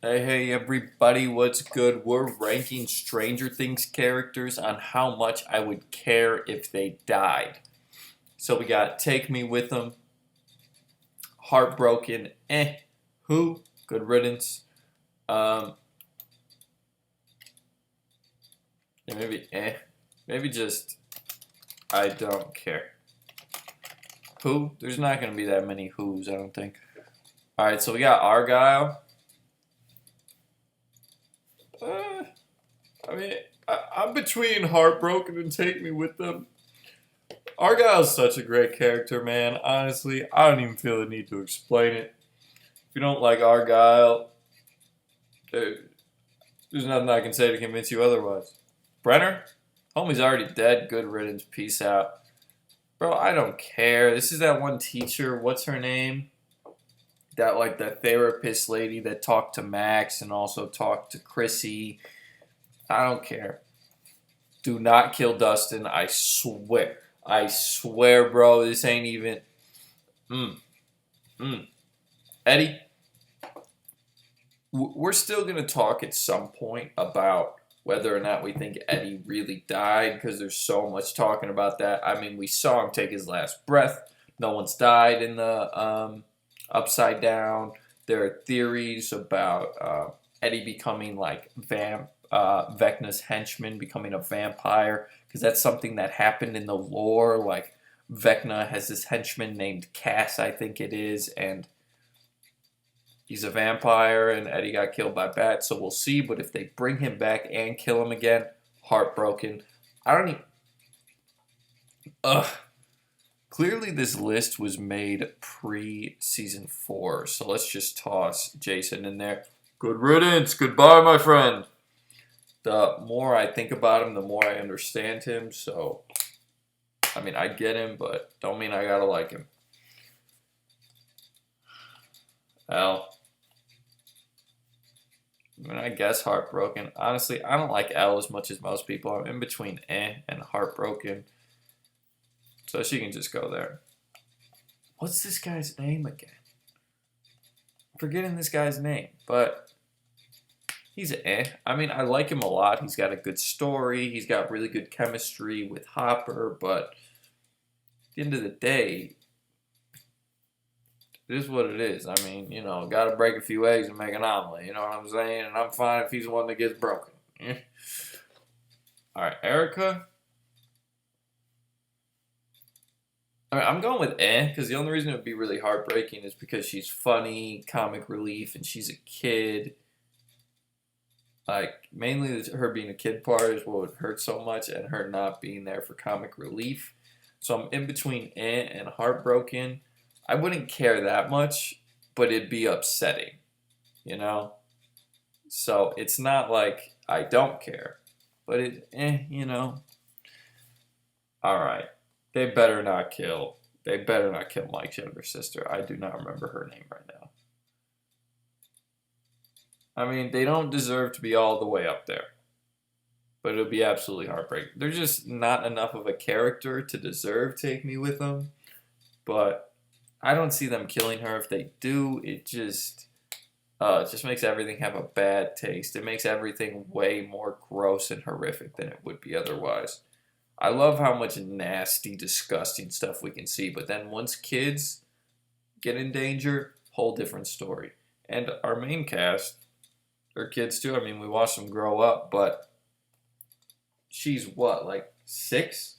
Hey, everybody, what's good? We're ranking Stranger Things characters on how much I would care if they died. So we got Take Me With Them, Heartbroken, Who? Good riddance. Um, yeah, maybe just I don't care. Who? There's not gonna be that many Who's, I don't think. All right, so we got Argyle. Uh, I mean, I'm between Heartbroken and Take Me With Them. Argyle's such a great character, man. Honestly, I don't even feel the need to explain it. If you don't like Argyle, there's nothing I can say to convince you otherwise. Brenner? Homie's already dead. Good riddance. Peace out. Bro, I don't care. This is that one teacher. What's her name? That therapist lady that talked to Max and also talked to Chrissy. I don't care. Do not kill Dustin. I swear. I swear, bro. This ain't even. Mm, mm. Eddie, we're still going to talk at some point about whether or not we think Eddie really died because there's so much talking about that. I mean, we saw him take his last breath. No one's died in the Upside Down. There are theories about Eddie becoming like Vecna's henchman, becoming a vampire, because that's something that happened in the lore. Like, Vecna has this henchman named Cass, I think it is, and he's a vampire, and Eddie got killed by bats, so we'll see. But if they bring him back and kill him again, heartbroken. I don't even. Ugh. Clearly, this list was made pre-season 4, so let's just toss Jason in there. Good riddance. Goodbye, my friend. The more I think about him, the more I understand him. So, I mean, I get him, but don't mean I gotta like him. L. I mean, I guess heartbroken. Honestly, I don't like L as much as most people. I'm in between and heartbroken. So she can just go there. What's this guy's name again? I'm forgetting this guy's name, but he's I mean, I like him a lot. He's got a good story. He's got really good chemistry with Hopper, but at the end of the day, it is what it is. I mean, gotta break a few eggs and make an omelet. You know what I'm saying? And I'm fine if he's the one that gets broken. All right, Erica. I mean, I'm going with because the only reason it would be really heartbreaking is because she's funny, comic relief, and she's a kid. Like, mainly her being a kid part is what would hurt so much, and her not being there for comic relief. So I'm in between and heartbroken. I wouldn't care that much, but it'd be upsetting, you know? So it's not like I don't care, but All right. They better not kill. They better not kill Mike's younger sister. I do not remember her name right now. I mean, they don't deserve to be all the way up there. But it'll be absolutely heartbreaking. They're just not enough of a character to deserve Take Me With Them. But I don't see them killing her. If they do, it just makes everything have a bad taste. It makes everything way more gross and horrific than it would be otherwise. I love how much nasty, disgusting stuff we can see, but then once kids get in danger, whole different story. And our main cast are kids too. I mean, we watched them grow up, but she's what, like 6?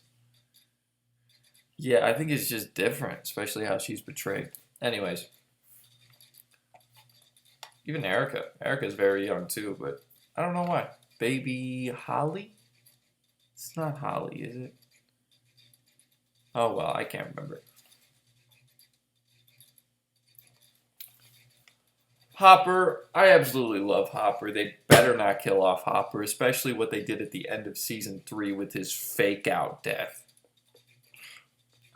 Yeah, I think it's just different, especially how she's portrayed. Anyways, even Erica. Erica's very young too, but I don't know why. Baby Holly? It's not Holly, is it? Oh, well, I can't remember. Hopper, I absolutely love Hopper. They better not kill off Hopper, especially what they did at the end of season 3 with his fake out death.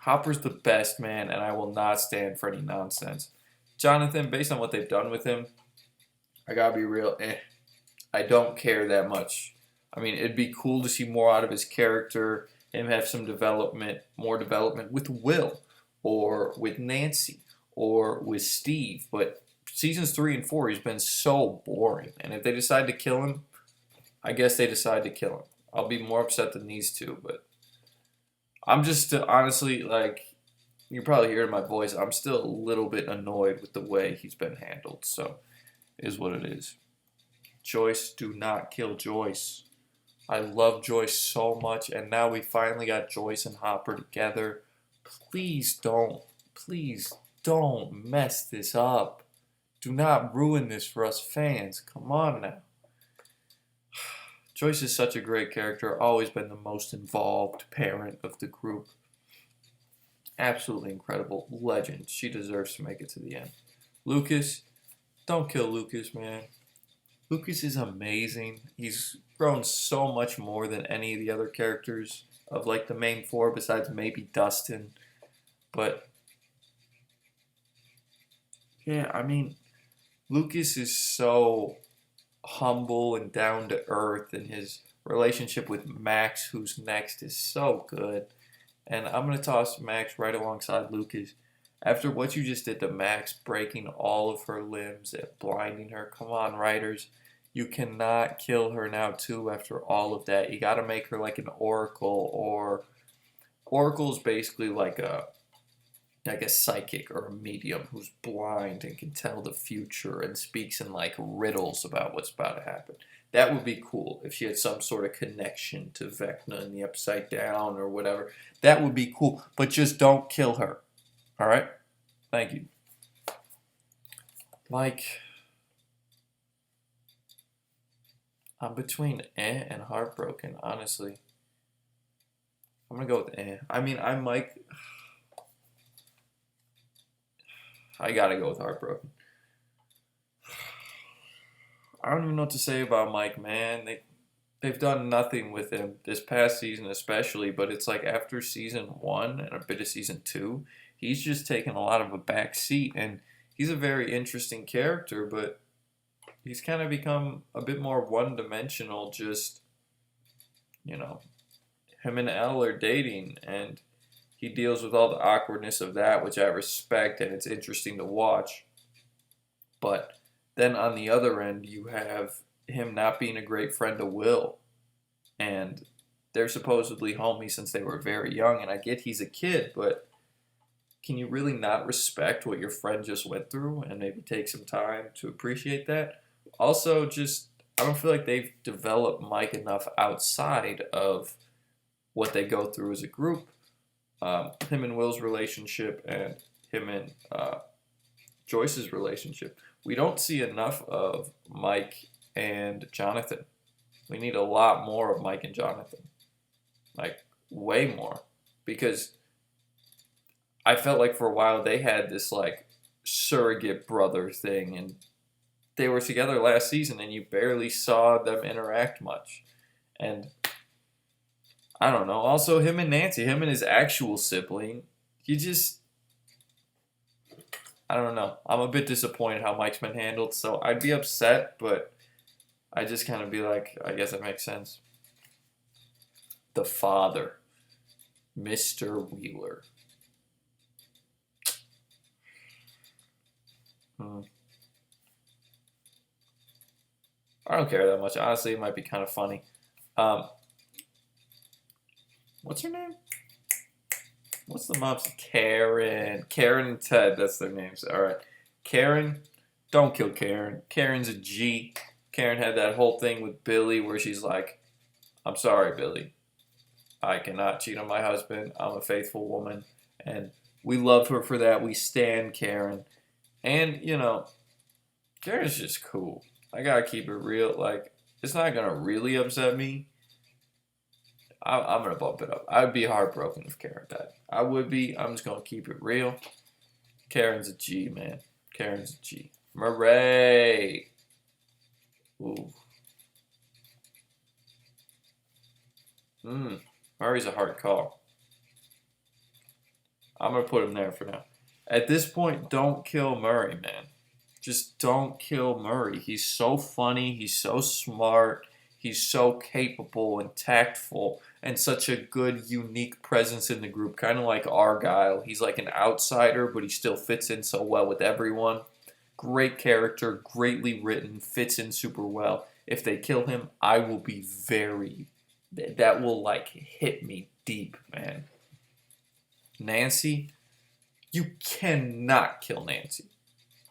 Hopper's the best, man, and I will not stand for any nonsense. Jonathan, based on what they've done with him, I gotta be real, I don't care that much. I mean, it'd be cool to see more out of his character, him have some development, more development with Will, or with Nancy, or with Steve, but seasons 3 and 4, he's been so boring. And if they decide to kill him, I guess they decide to kill him. I'll be more upset than these two, but I'm just honestly like you probably hear in my voice. I'm still a little bit annoyed with the way he's been handled. So, it is what it is. Joyce, do not kill Joyce. I love Joyce so much, and now we finally got Joyce and Hopper together. Please don't mess this up. Do not ruin this for us fans. Come on now. Joyce is such a great character, always been the most involved parent of the group. Absolutely incredible. Legend. She deserves to make it to the end. Lucas, don't kill Lucas, man. Lucas is amazing. He's grown so much more than any of the other characters of like the main four besides maybe Dustin. But yeah, I mean, Lucas is so humble and down to earth, and his relationship with Max, who's next, is so good. And I'm going to toss Max right alongside Lucas. After what you just did to Max, breaking all of her limbs and blinding her, come on, writers. You cannot kill her now, too, after all of that. You got to make her like an oracle, or Oracle's basically like a psychic or a medium who's blind and can tell the future and speaks in like riddles about what's about to happen. That would be cool if she had some sort of connection to Vecna in the Upside Down or whatever. That would be cool, but just don't kill her. All right? Thank you. Like, I'm between and heartbroken, honestly. I'm going to go with I mean, I might... I gotta go with heartbroken. I don't even know what to say about Mike, man. They've done nothing with him this past season, especially. But it's like after season 1 and a bit of season 2, he's just taken a lot of a back seat, and he's a very interesting character. But he's kind of become a bit more one-dimensional. Just him and Elle are dating, and he deals with all the awkwardness of that, which I respect, and it's interesting to watch. But then on the other end, you have him not being a great friend to Will. And they're supposedly homies since they were very young. And I get he's a kid, but can you really not respect what your friend just went through and maybe take some time to appreciate that? Also, I don't feel like they've developed Mike enough outside of what they go through as a group. Him and Will's relationship and him and Joyce's relationship. We don't see enough of Mike and Jonathan. We need a lot more of Mike and Jonathan. Like, way more. Because I felt like for a while they had this, like, surrogate brother thing. And they were together last season and you barely saw them interact much. And I don't know. Also, him and Nancy, him and his actual sibling, I don't know. I'm a bit disappointed how Mike's been handled, so I'd be upset, but I just kind of be like, I guess it makes sense. The father, Mr. Wheeler. I don't care that much. Honestly, it might be kind of funny. What's her name? What's the mom's? Karen. Karen and Ted, that's their names. Alright. Karen, don't kill Karen. Karen's a G. Karen had that whole thing with Billy where she's like, I'm sorry, Billy. I cannot cheat on my husband. I'm a faithful woman. And we love her for that. We stand Karen. And, Karen's just cool. I gotta keep it real. Like, it's not gonna really upset me. I'm going to bump it up. I'd be heartbroken if Karen died. I would be. I'm just going to keep it real. Karen's a G, man. Karen's a G. Murray. Ooh. Murray's a hard call. I'm going to put him there for now. At this point, don't kill Murray, man. Just don't kill Murray. He's so funny. He's so smart. He's so capable and tactful and such a good, unique presence in the group, kind of like Argyle. He's like an outsider, but he still fits in so well with everyone. Great character, greatly written, fits in super well. If they kill him, I will be very. That will like hit me deep, man. Nancy, you cannot kill Nancy.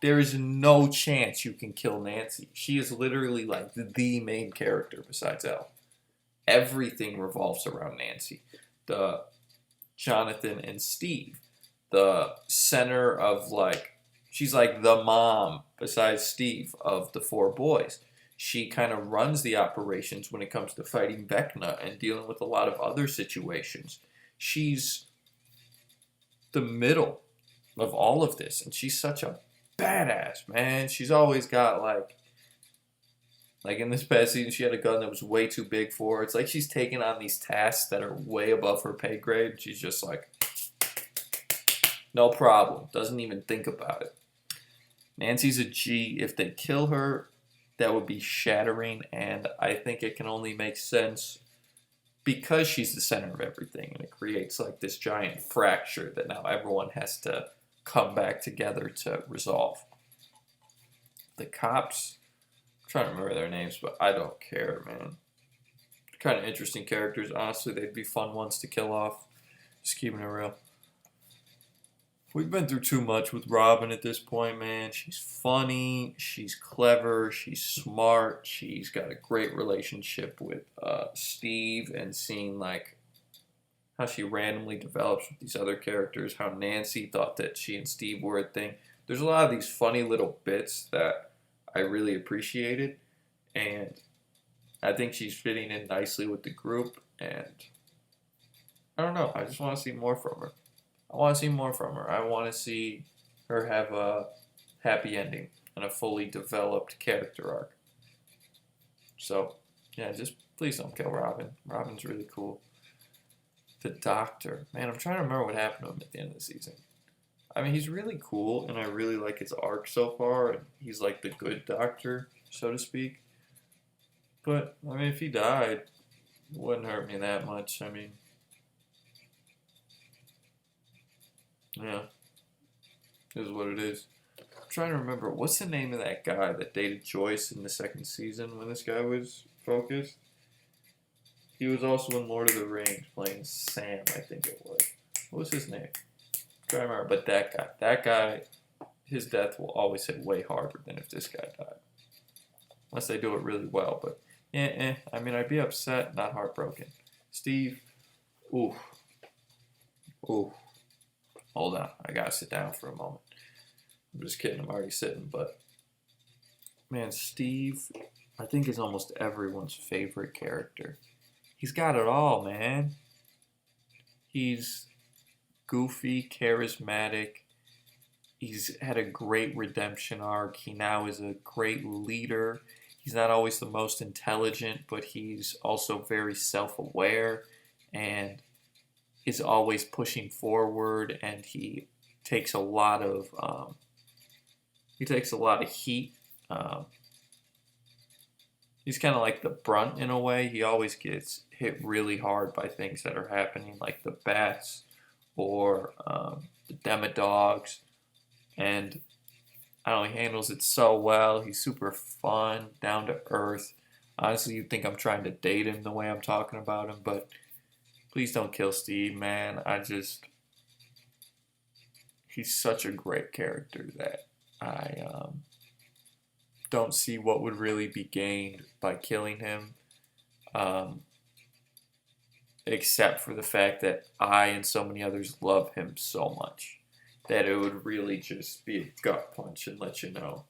There is no chance you can kill Nancy. She is literally like the main character besides Elle. Everything revolves around Nancy. The Jonathan and Steve, the center of like, she's like the mom besides Steve of the four boys. She kind of runs the operations when it comes to fighting Vecna and dealing with a lot of other situations. She's the middle of all of this, and she's such a badass, man. She's always got like in this past season, she had a gun that was way too big for her. It's like she's taking on these tasks that are way above her pay grade. She's just like, no problem. Doesn't even think about it. Nancy's a G. If they kill her, that would be shattering, and I think it can only make sense because she's the center of everything, and it creates like this giant fracture that now everyone has to come back together to resolve. The cops, I'm trying to remember their names, but I don't care, man. Kind of interesting characters. Honestly, they'd be fun ones to kill off. Just keeping it real. We've been through too much with Robin at this point, man. She's funny, she's clever, she's smart, she's got a great relationship with Steve, and seeing like how she randomly develops with these other characters, how Nancy thought that she and Steve were a thing. There's a lot of these funny little bits that I really appreciated, and I think she's fitting in nicely with the group, and I don't know, I just want to see more from her. I want to see more from her. I want to see her have a happy ending and a fully developed character arc. So, yeah, just please don't kill Robin. Robin's really cool. The Doctor. Man, I'm trying to remember what happened to him at the end of the season. I mean, he's really cool, and I really like his arc so far, and he's like the good Doctor, so to speak. But, I mean, if he died, it wouldn't hurt me that much. I mean, yeah, it is what it is. I'm trying to remember, what's the name of that guy that dated Joyce in the second season when this guy was focused? He was also in Lord of the Rings playing Sam, I think it was. What was his name? I'm trying to remember, but that guy, his death will always hit way harder than if this guy died. Unless they do it really well, but I mean, I'd be upset, not heartbroken. Steve, ooh. Hold on, I gotta sit down for a moment. I'm just kidding, I'm already sitting, but man, Steve, I think is almost everyone's favorite character. He's got it all, man. He's goofy, charismatic. He's had a great redemption arc. He now is a great leader. He's not always the most intelligent, but he's also very self-aware and is always pushing forward, and he takes a lot of heat. He's kind of like the brunt in a way. He always gets hit really hard by things that are happening, like the bats or the Demodogs, and I don't know, he handles it so well. He's super fun, down to earth. Honestly, you'd think I'm trying to date him the way I'm talking about him, but please don't kill Steve, man. He's such a great character that I don't see what would really be gained by killing him, except for the fact that I and so many others love him so much that it would really just be a gut punch and let you know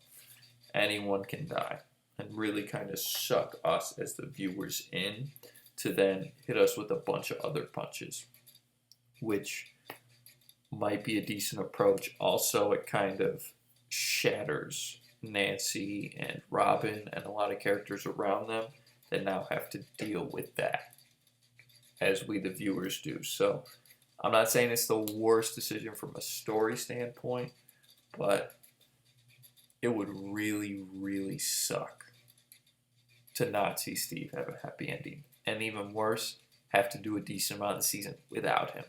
anyone can die, and really kind of suck us as the viewers in to then hit us with a bunch of other punches, which might be a decent approach. Also, it kind of shatters Nancy and Robin and a lot of characters around them that now have to deal with that, as we the viewers do. So I'm not saying it's the worst decision from a story standpoint, but it would really, really suck to not see Steve have a happy ending. And even worse, have to do a decent amount of the season without him.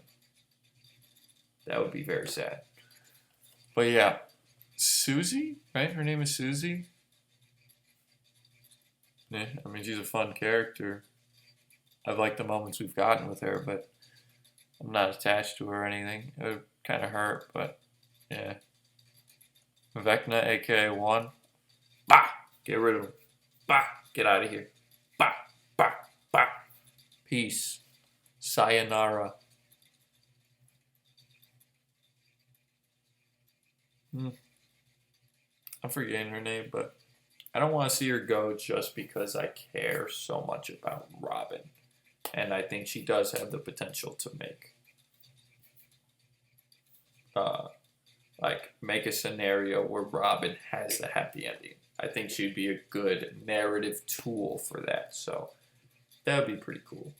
That would be very sad. But yeah, Susie, right? Her name is Susie. Yeah, I mean, she's a fun character. I've liked the moments we've gotten with her, but I'm not attached to her or anything. It would kind of hurt, but yeah. Vecna, aka 1. Bah! Get rid of him. Bah! Get out of here. Bah! Bah! Bah! Peace. Sayonara. I'm forgetting her name, but I don't want to see her go just because I care so much about Robin. And I think she does have the potential to uh, make a scenario where Robin has the happy ending. I think she'd be a good narrative tool for that. So that would be pretty cool.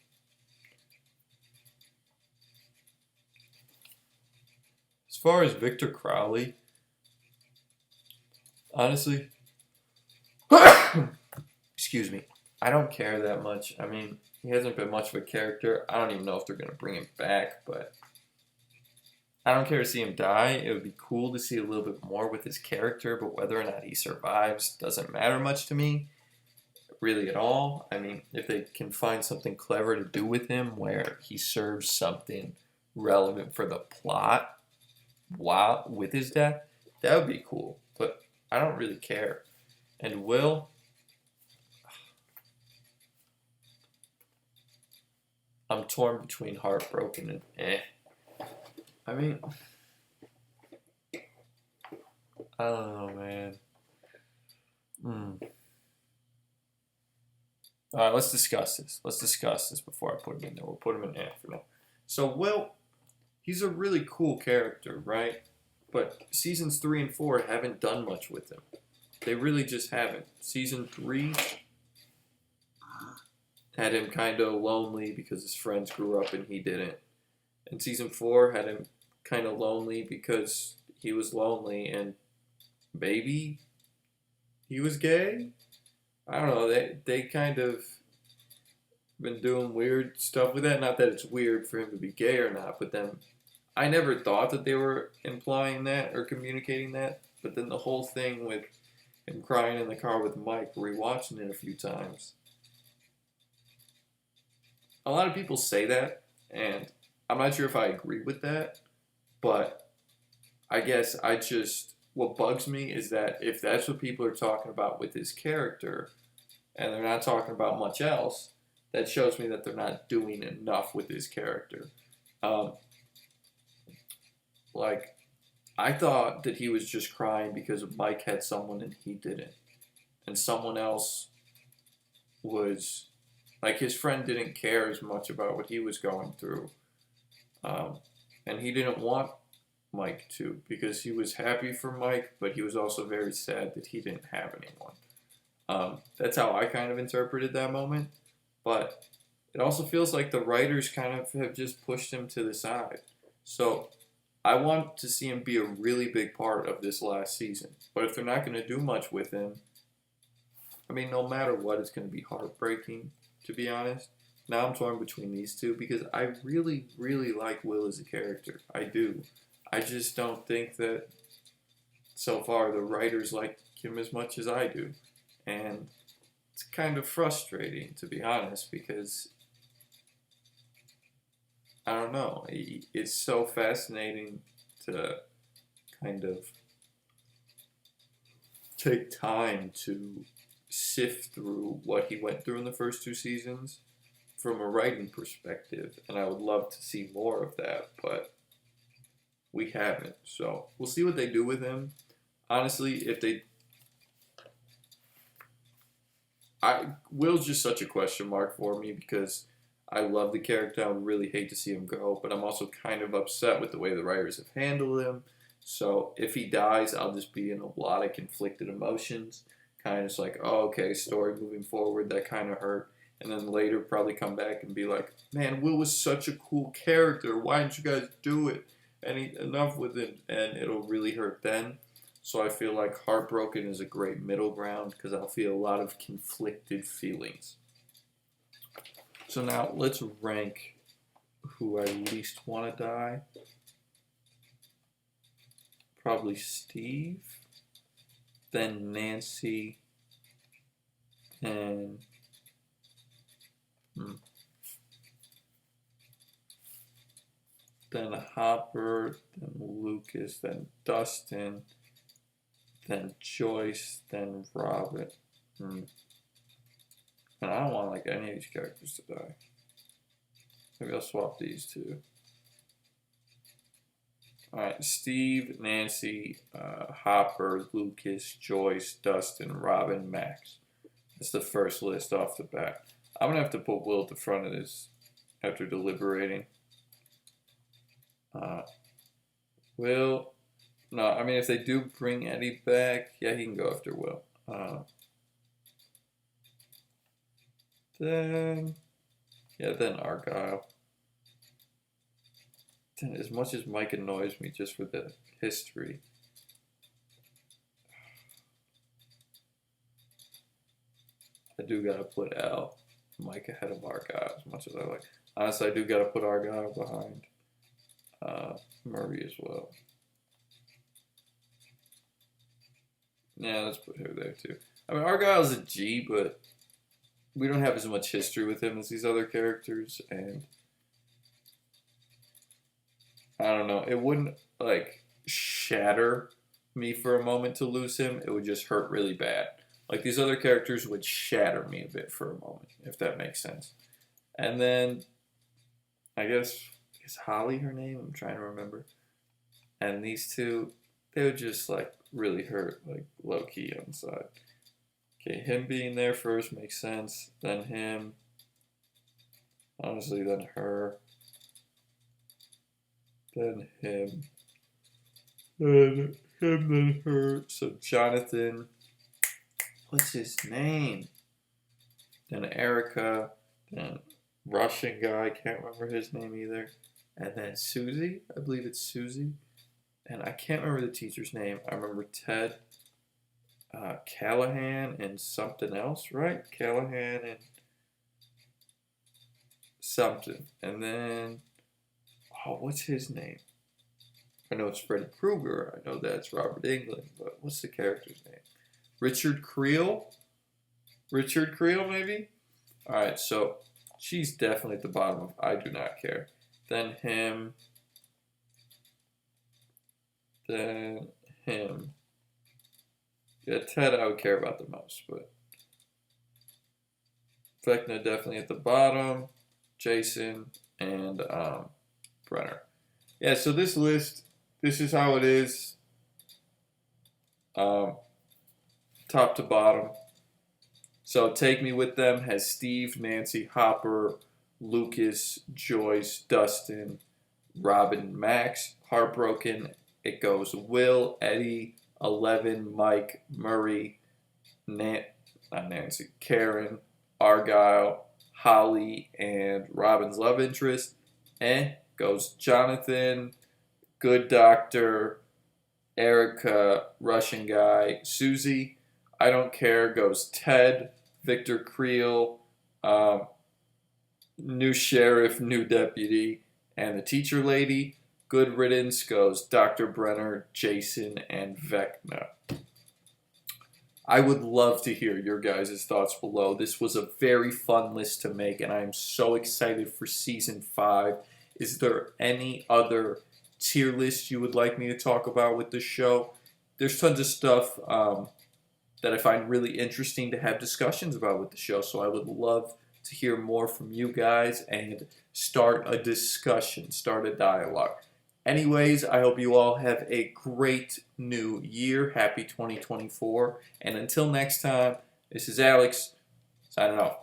As far as Victor Crowley, honestly, excuse me, I don't care that much. I mean, he hasn't been much of a character. I don't even know if they're going to bring him back, but I don't care to see him die. It would be cool to see a little bit more with his character, but whether or not he survives doesn't matter much to me, really at all. I mean, if they can find something clever to do with him where he serves something relevant for the plot while with his death, that would be cool. But I don't really care. And Will, I'm torn between heartbroken and eh. I mean, I don't know, man. All right, let's discuss this. Let's discuss this before I put him in there. We'll put him in there for now. So, Will, he's a really cool character, right? But seasons 3 and 4 haven't done much with him. They really just haven't. Season 3 had him kind of lonely because his friends grew up and he didn't. And season 4 had him kind of lonely because he was lonely and maybe he was gay? I don't know. They kind of been doing weird stuff with that. Not that it's weird for him to be gay or not, but then I never thought that they were implying that or communicating that. But then the whole thing with him crying in the car with Mike, rewatching it a few times. A lot of people say that, and I'm not sure if I agree with that, but I guess what bugs me is that if that's what people are talking about with his character, and they're not talking about much else, that shows me that they're not doing enough with his character. Like, I thought that he was just crying because Mike had someone and he didn't. And someone else was, like, his friend didn't care as much about what he was going through. And he didn't want Mike to, because he was happy for Mike, but he was also very sad that he didn't have anyone. That's how I kind of interpreted that moment. But it also feels like the writers kind of have just pushed him to the side. So I want to see him be a really big part of this last season. But if they're not going to do much with him, I mean, no matter what, it's going to be heartbreaking, to be honest. Now I'm torn between these two because I really, really like Will as a character. I do. I just don't think that so far the writers like him as much as I do. And it's kind of frustrating, to be honest, because I don't know. It's so fascinating to kind of take time to sift through what he went through in the first 2 seasons from a writing perspective, and I would love to see more of that, but we haven't. So we'll see what they do with him. Honestly, Will's just such a question mark for me because I love the character. I would really hate to see him go, but I'm also kind of upset with the way the writers have handled him. So if he dies, I'll just be in a lot of conflicted emotions. Kind of just like, oh, okay, story moving forward, that kind of hurt. And then later probably come back and be like, man, Will was such a cool character. Why didn't you guys do it? Enough with it. And it'll really hurt then. So I feel like Heartbroken is a great middle ground because I'll feel a lot of conflicted feelings. So now let's rank who I least want to die. Probably Steve. then Nancy, then then Hopper, then Lucas, then Dustin, then Joyce, then Robin. And I don't want like any of these characters to die. Maybe I'll swap these two. Alright, Steve, Nancy, Hopper, Lucas, Joyce, Dustin, Robin, Max. That's the first list off the bat. I'm going to have to put Will at the front of this after deliberating. Will, no, I mean, if they do bring Eddie back, yeah, he can go after Will. Then Argyle. Then, as much as Mike annoys me just for the history, I do gotta put Mike ahead of Argyle as much as I like. Honestly, I do gotta put Argyle behind Murray as well. Yeah, let's put her there too. I mean, Argyle's a G, but we don't have as much history with him as these other characters, and I don't know. It wouldn't like shatter me for a moment to lose him. It would just hurt really bad. Like these other characters would shatter me a bit for a moment, if that makes sense. And then I guess is Holly her name? I'm trying to remember. And these two, they would just like really hurt, like low key on the side. Okay, him being there first makes sense. Then him. Honestly, then her. Then him. Then him, then her. So Jonathan. What's his name? Then Erica. Then Russian guy. Can't remember his name either. And then Susie. I believe it's Susie. And I can't remember the teacher's name. I remember Ted. Callahan and something else, right? Callahan and something. And then, oh, what's his name? I know it's Freddy Krueger. I know that's Robert Englund, but what's the character's name? Richard Creel? Richard Creel, maybe? Alright, so she's definitely at the bottom of I Do Not Care. Then him. Then him. Yeah, Ted I would care about the most, but Vecna definitely at the bottom, Jason, and Brenner. Yeah, so this list, this is how it is, top to bottom. So Take Me With Them has Steve, Nancy, Hopper, Lucas, Joyce, Dustin, Robin, Max. Heartbroken, it goes Will, Eddie, 11, Mike, Murray, not Nancy, Karen, Argyle, Holly, and Robin's love interest. Goes Jonathan, Good Doctor, Erica, Russian guy, Susie. I Don't Care goes Ted, Victor Creel, new sheriff, new deputy, and the teacher lady. Good Riddance goes Dr. Brenner, Jason, and Vecna. I would love to hear your guys' thoughts below. This was a very fun list to make, and I am so excited for Season 5. Is there any other tier list you would like me to talk about with this show? There's tons of stuff that I find really interesting to have discussions about with the show, so I would love to hear more from you guys and start a discussion, start a dialogue. Anyways, I hope you all have a great new year. Happy 2024. And until next time, this is Alex, signing off.